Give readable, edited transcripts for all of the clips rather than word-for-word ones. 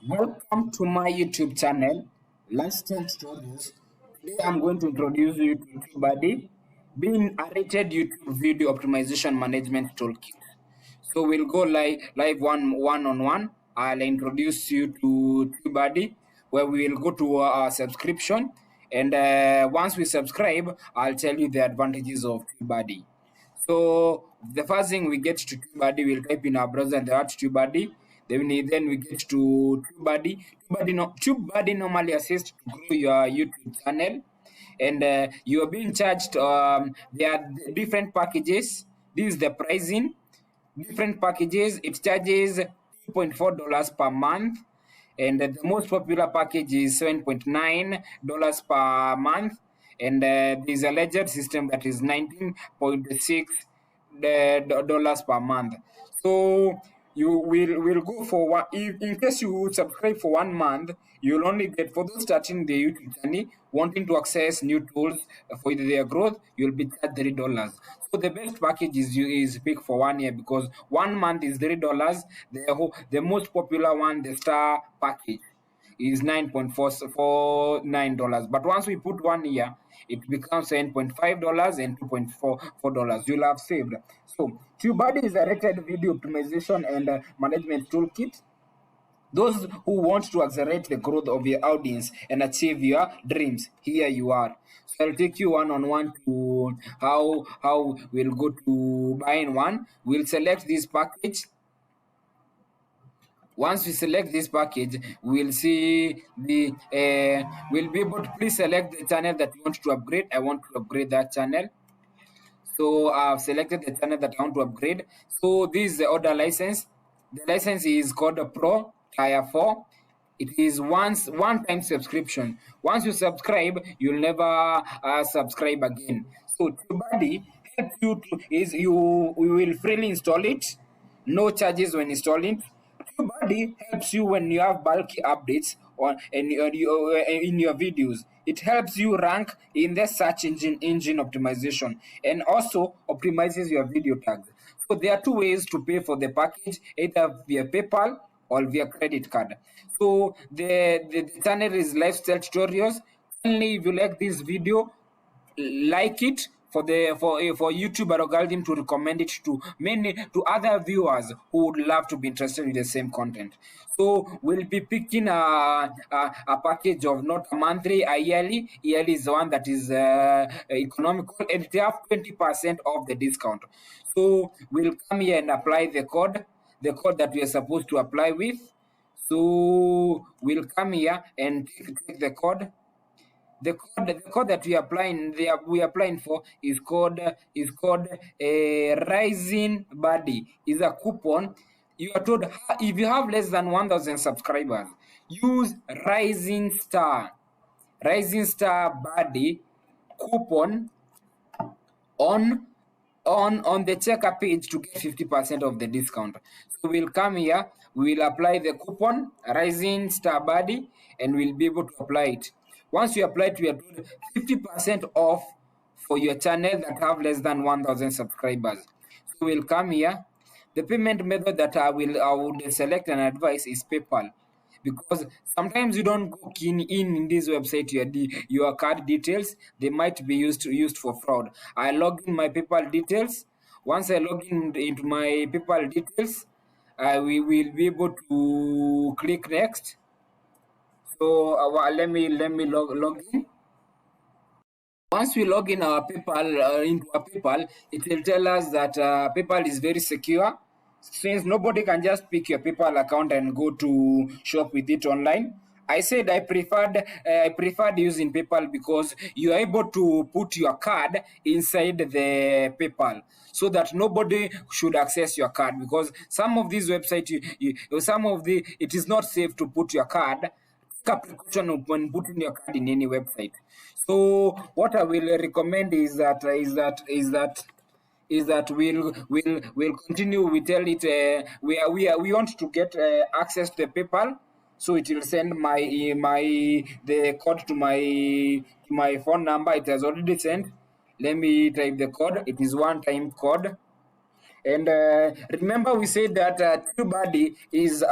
Welcome to my YouTube channel, Lifestyle Tutorials. Today I'm going to introduce you to TubeBuddy, being a rated YouTube video optimization management toolkit. So we'll go live one on one. I'll introduce you to TubeBuddy, where we will go to our subscription, and once we subscribe, I'll tell you the advantages of TubeBuddy. So the first thing we get to TubeBuddy, we'll type in our browser the word TubeBuddy. Then we get to TubeBuddy. TubeBuddy normally assists to grow your YouTube channel, and you are being charged. There are different packages. This is the pricing. Different packages. It charges $2.4 per month, and the most popular package is $7.9 per month, and there's a ledger system that is $19.6 per month. So you will go for one. If in case you subscribe for 1 month, you'll only get, for those starting the YouTube channel wanting to access new tools for their growth, you'll be charged $3. So the best package is pick for 1 year, because 1 month is $3. The most popular one, the star package, is $9.49. But once we put 1 year, it becomes $7.5 and $2.44. You'll have saved. So TubeBuddy is a rated video optimization and management toolkit. Those who want to accelerate the growth of your audience and achieve your dreams, here you are. So I'll take you one on one to how we'll go to buying one. We'll select this package. Once we select this package, we'll see the we'll be able to please select the channel that you want to upgrade. I want to upgrade that channel. So I've selected the channel that I want to upgrade. So this is the order license. The license is called Pro Tier 4. It is one-time subscription. Once you subscribe, you'll never subscribe again. So TubeBuddy helps you we will freely install it, no charges when installing. TubeBuddy helps you when you have bulky updates in your videos. It helps you rank in the search engine optimization, and also optimizes your video tags. So there are two ways to pay for the package, either via PayPal or via credit card. So the channel is Lifestyle Tutorials. Only if you like this video, like it for YouTube algorithm to recommend it to other viewers who would love to be interested in the same content. So we'll be picking a package of not a monthly, a yearly. Yearly is the one that is economical, and it have 20% of the discount. So we'll come here and apply the code that we are supposed to apply with. So we'll come here and take the code. The code that we applying for is called Rising Buddy. Is a coupon. You are told, if you have less than 1,000 subscribers, use Rising Star Buddy coupon on the checkout page to get 50% of the discount. So we'll come here, we will apply the coupon Rising Star Buddy, and we'll be able to apply it. Once you apply it, we are told 50% off for your channel that have less than 1,000 subscribers. So we'll come here. The payment method that I would select and advise is PayPal, because sometimes you don't go in this website your card details. They might be used for fraud. I log in my PayPal details. Once I log into my PayPal details, we will be able to click next. So let me log in. Once we log in our PayPal into our PayPal, it will tell us that PayPal is very secure, since nobody can just pick your PayPal account and go to shop with it online. I said I preferred using PayPal because you are able to put your card inside the PayPal, so that nobody should access your card, because some of these websites, it is not safe to put your card. Precaution when putting your card in any website. So what I will recommend is that we'll continue. We tell it we want to get access to the PayPal, so it will send the code to my phone number. It has already sent. Let me type the code. It is one-time code, And remember, we said that TubeBuddy is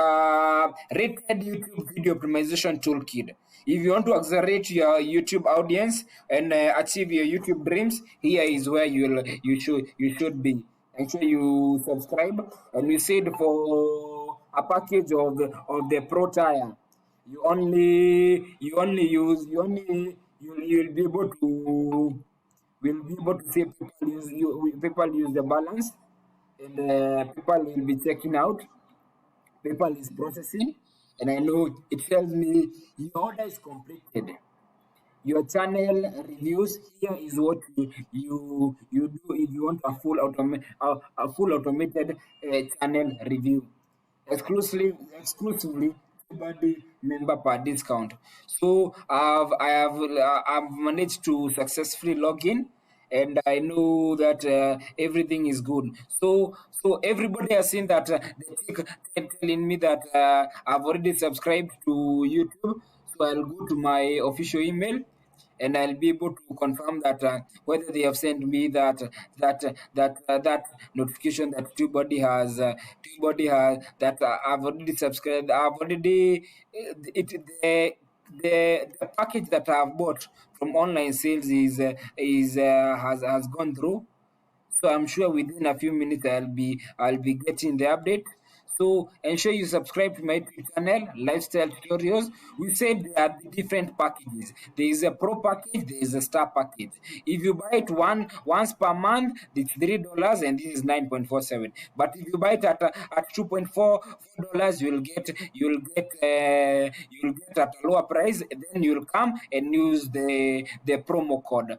rated YouTube video optimization toolkit. If you want to accelerate your YouTube audience and achieve your YouTube dreams, here is where you should be. Make sure you subscribe. And we said for a package of the Pro tier, you'll be able to see people use the balance, and people will be checking out. PayPal is processing, and I know it tells me your order is completed. Your channel reviews, here is what you do if you want a full automated channel review, exclusively TubeBuddy member per discount. So I've managed to successfully log in, and I know that everything is good. So everybody has seen that they're telling me that I've already subscribed to YouTube. So I'll go to my official email, and I'll be able to confirm that whether they have sent me that notification that TubeBuddy has that I've already subscribed. I've already it the package that I've bought from online sales has gone through. So I'm sure within a few minutes I'll be getting the update. So ensure you subscribe to my YouTube channel, Lifestyle Tutorials. We said there are different packages. There is a pro package, there is a star package. If you buy it once per month, it's $3 and this is 9.47. But if you buy it at $2.4, you'll get at a lower price. Then you'll come and use the promo code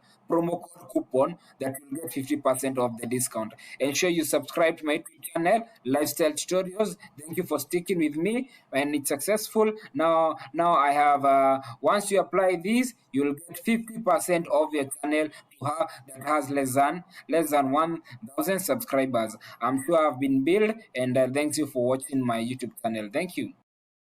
coupon that will get 50% of the discount. Ensure you subscribe to my YouTube channel, Lifestyle Tutorials. Thank you for sticking with me, and it's successful. Now I have once you apply this, you'll get 50% of your channel that has less than 1,000 subscribers. I'm sure I've been billed, and thanks you for watching my YouTube channel. Thank you.